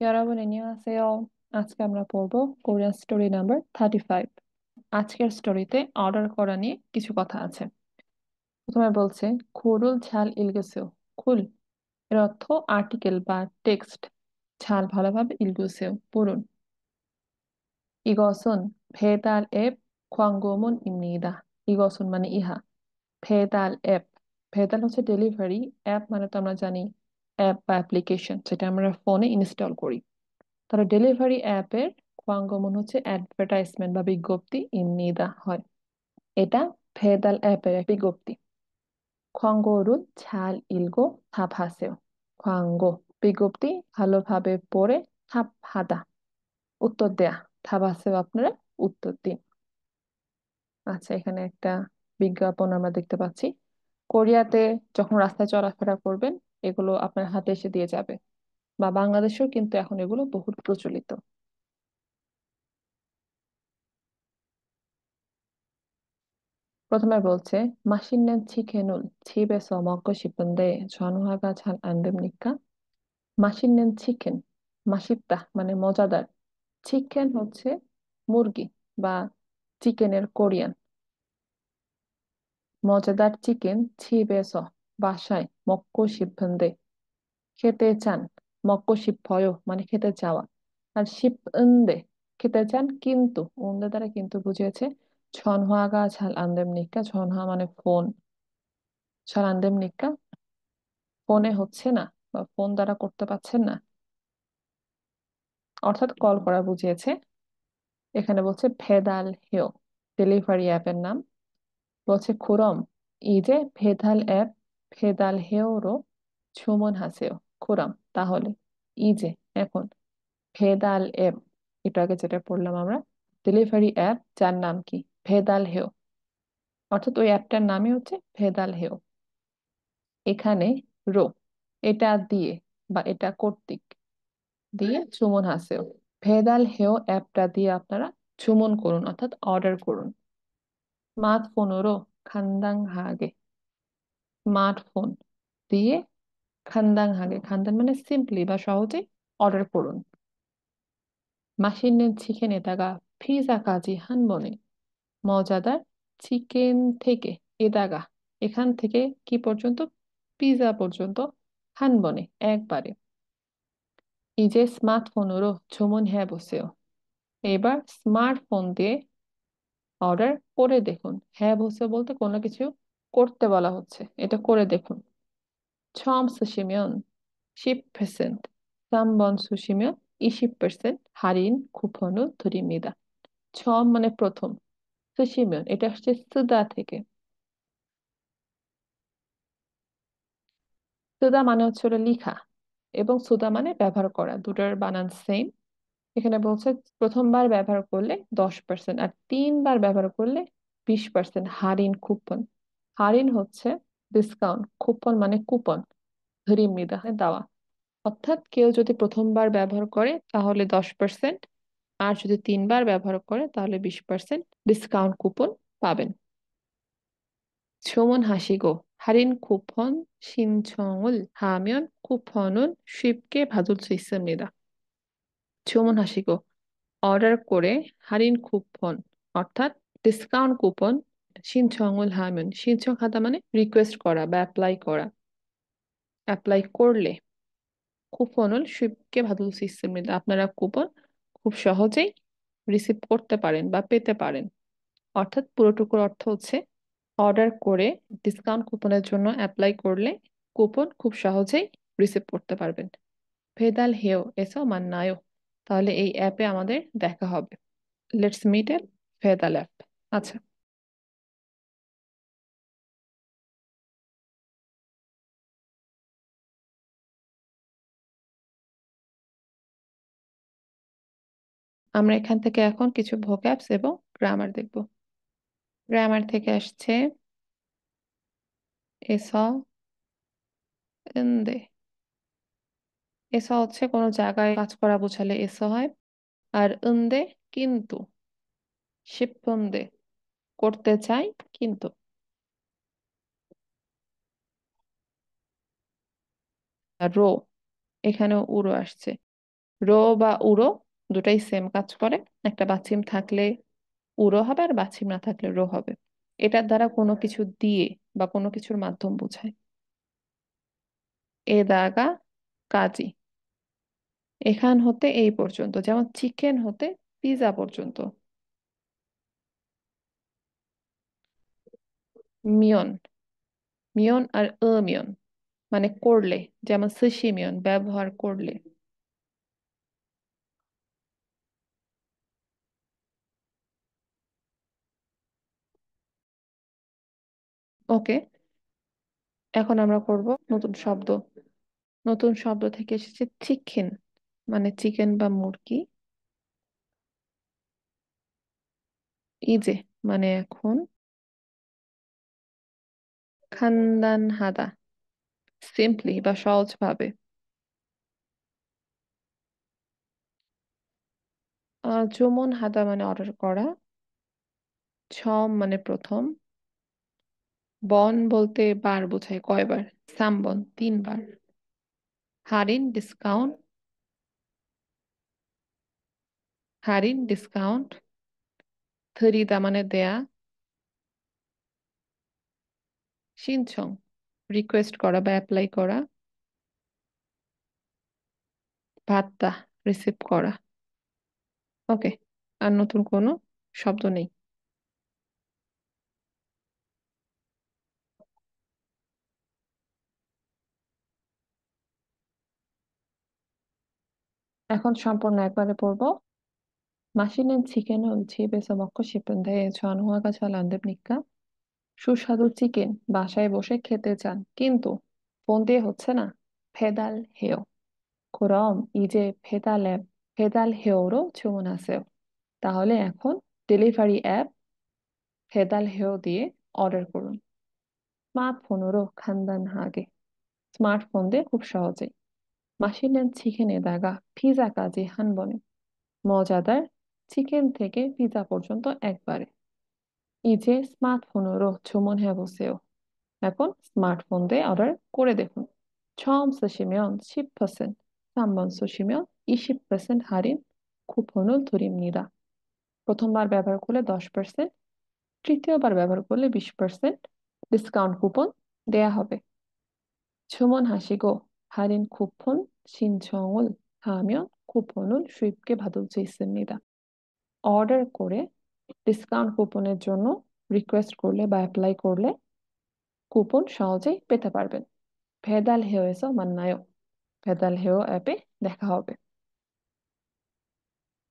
여러분 안녕하세요. আজকে আমরা পড়বো কোরিয়ান স্টোরি নাম্বার 35। আজকের স্টোরিতে অর্ডার করা নিয়ে কিছু কথা আছে। প্রথমে বলছে খুরুল ঝাল ইলগুসেও। খুল এর অর্থ আর্টিকেল বা টেক্সট। ঝাল ভালোভাবে ইলগুসেও পড়ুন। ইগসুন 배달 앱 광고문입니다। ইগসুন মানে ইহা, ভেদাল অ্যাপ, ভেদাল হচ্ছে ডেলিভারি, অ্যাপ মানে তো আমরা জানি অ্যাপ বা অ্যাপ্লিকেশন, যেটা আমরা ফোনে ইনস্টল করি। তাহলে ডেলিভারি অ্যাপের কোয়াঙ্গমন হচ্ছে অ্যাডভার্টাইজমেন্ট বা বিজ্ঞপ্তি ইমনিদা হয়। এটা ভেদাল অ্যাপের এক বিজ্ঞপ্তি। খোয়াঙ্গোরুন ঝাল ইলগো থাপাসেও। খোয়াঙ্গো বিজ্ঞপ্তি ভালোভাবে পড়ে থাপ হাদা উত্তর দেয়া, থাপাসেও আপনারা উত্তর দিন। আচ্ছা, এখানে একটা বিজ্ঞাপন আমরা দেখতে পাচ্ছি। কোরিয়াতে যখন রাস্তায় চলাফেরা করবেন, এগুলো আপনার হাতে এসে দিয়ে যাবে, বা বাংলাদেশেও কিন্তু এখন এগুলো বহু প্রচলিত। প্রথমে বলছে 맛있는 치킨을 집에서 먹고 싶은데 전화가 잘 안 됩니까? 맛있는 চিকেন, 맛있다 মানে মজাদার, চিকেন হচ্ছে মুরগি বা চিকেনের কোরিয়ান। মজাদার চিকেন 집에서 বাসায়, 먹고 싶은데 খেতে চান, 먹고 싶어요 মানে খেতে চাওয়া, আর 싶은데 খেতে চান কিন্তু, ওনদের দ্বারা কিন্তু বুঝিয়েছে। 전화가 잘 안 됩니까? 전화 মানে ফোন, 잘 안 됩니까? ফোনে হচ্ছে না বা ফোন দ্বারা করতে পারছেন না, অর্থাৎ কল করা বুঝিয়েছে। এখানে বলছে ভেদাল হেও, ডেলিভারি অ্যাপের নাম। বলছে খুরম 이 제 배달 앱 배달 헤어로 주문하세요। খুরম তাহলে, 이제 এখন, ভেদাল অ্যাপ একটু আগে যেটা পড়লাম আমরা, ডেলিভারি অ্যাপ যার নাম কি ভেদাল হেও, অর্থাৎ ওই অ্যাপটার নামই হচ্ছে ভেদাল হেও। এখানে রো এটা দিয়ে বা এটা কর্তৃক দিয়ে সুমন হাসেও, ভেদাল হেও অ্যাপটা দিয়ে আপনারা 주문 করুন অর্থাৎ অর্ডার করুন। স্মার্টফোনেরও 간단하게, স্মার্টফোন দিয়ে 간단하게, 간단 মানে সিম্পলি বা সহজে অর্ডার করুন। 맛있는 치킨에다가 피자까지 한 번에, মজাদার চিকেন থেকে এদাগা এখান থেকে কি পর্যন্ত, পিজা পর্যন্ত, 한 번에 একবারে। 이제 스마트폰으로 주문해 보세요। এবার স্মার্টফোন দিয়ে অর্ডার করে দেখুন। হ্যাঁ বলছে বলতে কোনো কিছু করতে বলা হচ্ছে, এটা করে দেখুন। 처음 쓰시면 10%, 3번 쓰시면 20% 할인 쿠폰을 드립니다। 처음 মানে প্রথম, 쓰시면 এটা হচ্ছে 쓰다 থেকে, 쓰다 মানে হচ্ছে ওটা লিখা, এবং সুদা মানে ব্যবহার করা, দুটার বানান সেম। এখানে বলছে প্রথমবার ব্যবহার করলে 10%, আর তিনবার ব্যবহার করলে 20% হারিন কুপন। হারিন হচ্ছে ডিসকাউন্ট, কুপন মানে কুপন, ধরিমিদা দেওয়া। অর্থাৎ কেউ যদি প্রথমবার ব্যবহার করে তাহলে 10%, আর যদি তিনবার ব্যবহার করে তাহলে 20% ডিসকাউন্ট কুপন পাবেন। 주문하시고 할인 쿠폰 신청을 하면 쿠폰은 쉽게 받을 수 있습니다। 주문하시고 অর্ডার করে 할인 কুপন অর্থাৎ ডিসকাউন্ট কুপন 신청을 하면, 신청하다 মানে রিকোয়েস্ট করা বা অ্যাপ্লাই করা, অ্যাপ্লাই করলে কুপন을 쉽게 받을 수 있습니다। আপনারা কুপন খুব সহজেই রিসিভ করতে পারেন বা পেতে পারেন। অর্থাৎ পুরোটুকুর অর্থ হচ্ছে অর্ডার করে ডিসকাউন্ট কুপনের জন্য অ্যাপ্লাই করলে কুপন খুব সহজেই রিসিভ করতে পারবেন। ভেদাল হেও এসো মান্নায়ও, তাহলে এই অ্যাপে আমাদের দেখা হবে। Let's meet at Vedal app. আচ্ছা, আমরা এখান থেকে এখন কিছু ভোক্যাবস এবং গ্রামার দেখব। গ্রামার থেকে আসছে এসো এন্দে। এসো হচ্ছে কোনো জায়গায় কাজ করা বোঝালে এসো হয়, আর এন্দে কিন্তু, শিপন্দে করতে চাই কিন্তু। রো, এখানেও উড়ো আসছে। রো বা উড়ো দুটাই সেম কাজ করে। একটা বাছিম থাকলে উড়ো হবে, আর বাছিম না থাকলে রো হবে। এটার দ্বারা কোনো কিছু দিয়ে বা কোনো কিছুর মাধ্যম বোঝায়। এ দাগা কাজী, এখান হতে এই পর্যন্ত, যেমন চিকেন হতে পিজা পর্যন্ত। মিয়ন, মিয়ন আর মিয়ন মানে করলে, যেমন সুশি মিয়ন ব্যবহার করলে। ওকে, এখন আমরা করব নতুন শব্দ। নতুন শব্দ থেকে এসেছে চিকেন, মানে চিকেন বা মুরগি। ইজে মানে এখন। খানদান হাদা, সিম্পলি বা সহজভাবে। চুমন হাদা মানে অর্ডার করা। ছম মানে প্রথম। বন বলতে বার বোঝায়, কয়বার। সামবন 3 বার। হারিন ডিসকাউন্ট, হারিন ডিসকাউন্ট। থরিদা মানে দেয়া। সিনছং রিকোয়েস্ট করা বা অ্যাপ্লাই করা। ভাত্তা রিসিভ করা। ওকে, আর নতুন কোনো শব্দ নেই। এখন সম্পূর্ণ একবারে পড়বো। 맛있는 치킨은 집에서 먹고 싶은데 전화가 잘 안 됩니까? সুস্বাদু চিকেন বাসায় বসে খেতে চান, কিন্তু ফোন দিয়ে হচ্ছে না। 배달 해요. 그럼 이제 배달 앱 배달 해요로 주문하세요. তাহলে এখন ডেলিভারি অ্যাপ 배달 해요 দিয়ে অর্ডার করুন। 스마트폰으로 간단하게, স্মার্টফোন দিয়ে খুব সহজে। 맛있는 치킨에다가 피자까지 한 번에, মজাদার চিকেন থেকে পিৎজা পর্যন্ত একবারে। 이제 스마트폰으로 주문해보세요. এখন স্মার্টফোন দিয়ে অর্ডার করে দেখুন। 처음 쓰시면 10%, 한 번 쓰시면 20% 할인 쿠폰을 드립니다. প্রথমবার ব্যবহার করলে 10%, তৃতীয়বার ব্যবহার করলে 20% ডিসকাউন্ট কুপন দেয়া হবে। 주문하시고 할인 쿠폰 신청을 하면 쿠폰을 쉽게 받을 수 있습니다. অর্ডার করে ডিসকাউন্ট কুপনের জন্য রিকোয়েস্ট করলে বা অ্যাপ্লাই করলে কুপন সহজেই পেতে পারবেন। ভেদাল হেয়সও মান্নায়ও, ভেদাল হেয় অ্যাপে দেখা হবে।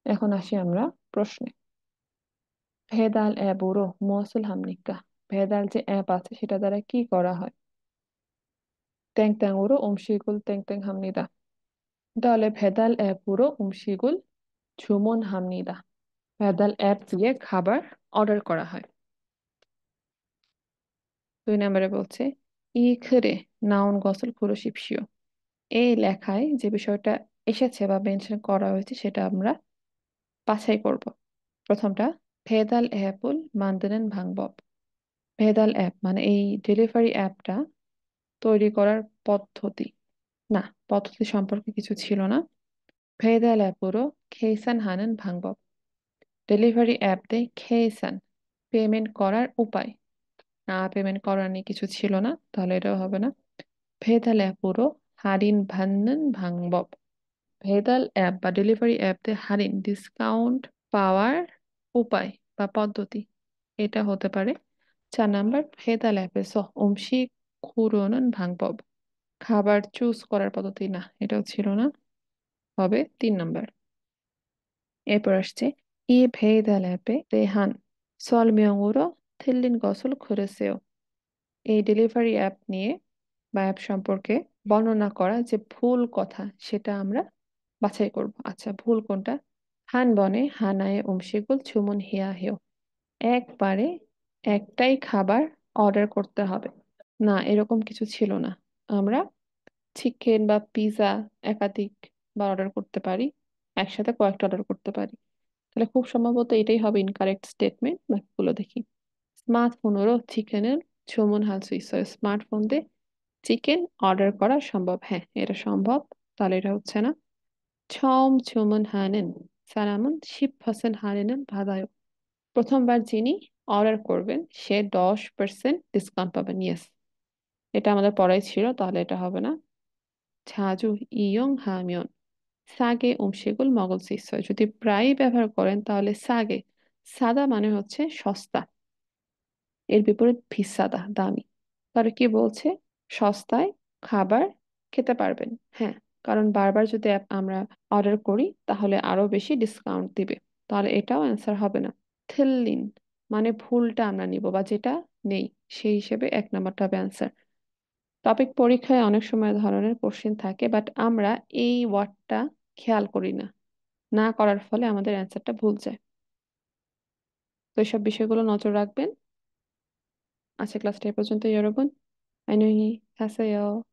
এখন আসি আমরা প্রশ্নে। ভেদাল অ্যাপ으로 무엇을 합니까? ভেদাল যে অ্যাপ আছে সেটা দ্বারা কি করা হয়? 땡땡으로 음식을 땡땡합니다. তাহলে ভেদাল অ্যাপ으로 음식을 주문합니다. ভেদাল অ্যাপ দিয়ে খাবার অর্ডার করা হয়। 2 নম্বরে বলছে 이 글에 나온 것을 고르십시오. এই লেখায় যে বিষয়টা এসেছে বা মেনশন করা হয়েছে সেটা আমরা বাছাই করব। প্রথমটা, ভেদাল অ্যাপ을 만드는 방법। ভেদাল অ্যাপ মানে এই ডেলিভারি অ্যাপটা তৈরি করার পদ্ধতি। না, পদ্ধতি সম্পর্কে কিছু ছিল না। ভেদাল অ্যাপ으로 계산하는 방법। ডেলিভারি অ্যাপ দিয়ে কেসান পেমেন্ট করার উপায়। না, পেমেন্ট করার নিয়ে কিছু ছিল না, তাহলে এটাও হবে না। ভেদাল অ্যাপ으로 할인 받는 방법। ভেদাল অ্যাপ বা ডেলিভারি অ্যাপ দিয়ে হারিন ডিসকাউন্ট পাওয়ার উপায় বা পদ্ধতি, এটা হতে পারে। 4 নাম্বার, ভেদাল অ্যাপ에서 음식 고르는 방법। খাবার চুজ করার পদ্ধতি, না এটাও ছিল না, হবে 3 নাম্বার। এরপর আসছে 이 배달 앱에 대한 설명으로 틀린 것을 고르세요। এই ডেলিভারি অ্যাপ নিয়ে বা অ্যাপ সম্পর্কে বর্ণনা করা যে ভুল কথা সেটা আমরা বাছাই করব। আচ্ছা, ভুল কোনটা? 한 번에 하나의 음식을 주문해야 해요। একবারে একটাই খাবার অর্ডার করতে হবে। না, এরকম কিছু ছিল না। আমরা চিকেন বা পিৎজা একাধিক বার অর্ডার করতে পারি, একসাথে কয়েকটা অর্ডার করতে পারি। তাহলে খুব সম্ভবত এটাই হবে ইনকারেক্ট স্টেটমেন্ট। বাকিগুলো দেখি। 스마트폰으로 치킨을 주문할 수 있어요. 스마트폰 대 চিকেন অর্ডার করা সম্ভব, হ্যাঁ এটা সম্ভব। তাহলে এটা হচ্ছে না। 처음 주문하는 사람은 10% 할인을 받아요. প্রথমবার যিনি অর্ডার করবেন সে 10% ডিসকাউন্ট পাবেন। ইয়েস, এটা আমাদের পড়াই ছিল, তাহলে এটা হবে না। 자주 이용하면 싸게 음식을 먹을 수 있어요. যদি প্রায় ব্যবহার করেন তাহলে 싸게, সাদা মানে হচ্ছে সস্তা, এর বিপরীত 비싸다 দামি। তাহলে কি বলছে? সস্তায় খাবার খেতে পারবেন। হ্যাঁ, কারণ বারবার যদি আমরা অর্ডার করি তাহলে আরো বেশি ডিসকাউন্ট দিবে। তাহলে এটাও অ্যান্সার হবে না। থিল্লিন মানে ভুলটা আমরা নিব বা যেটা নেই, সেই হিসেবে 1 নম্বরটা হবে অ্যান্সার। টপিক পরীক্ষায় অনেক সময় ধরনের কোশ্চেন থাকে, বাট আমরা এই ওয়ার্ডটা খেয়াল করি না, না করার ফলে আমাদের অ্যান্সারটা ভুল যায়। তো এইসব বিষয়গুলো নজর রাখবেন। আজকে ক্লাসটা এ পর্যন্ত, 여러분 안녕히 가세요.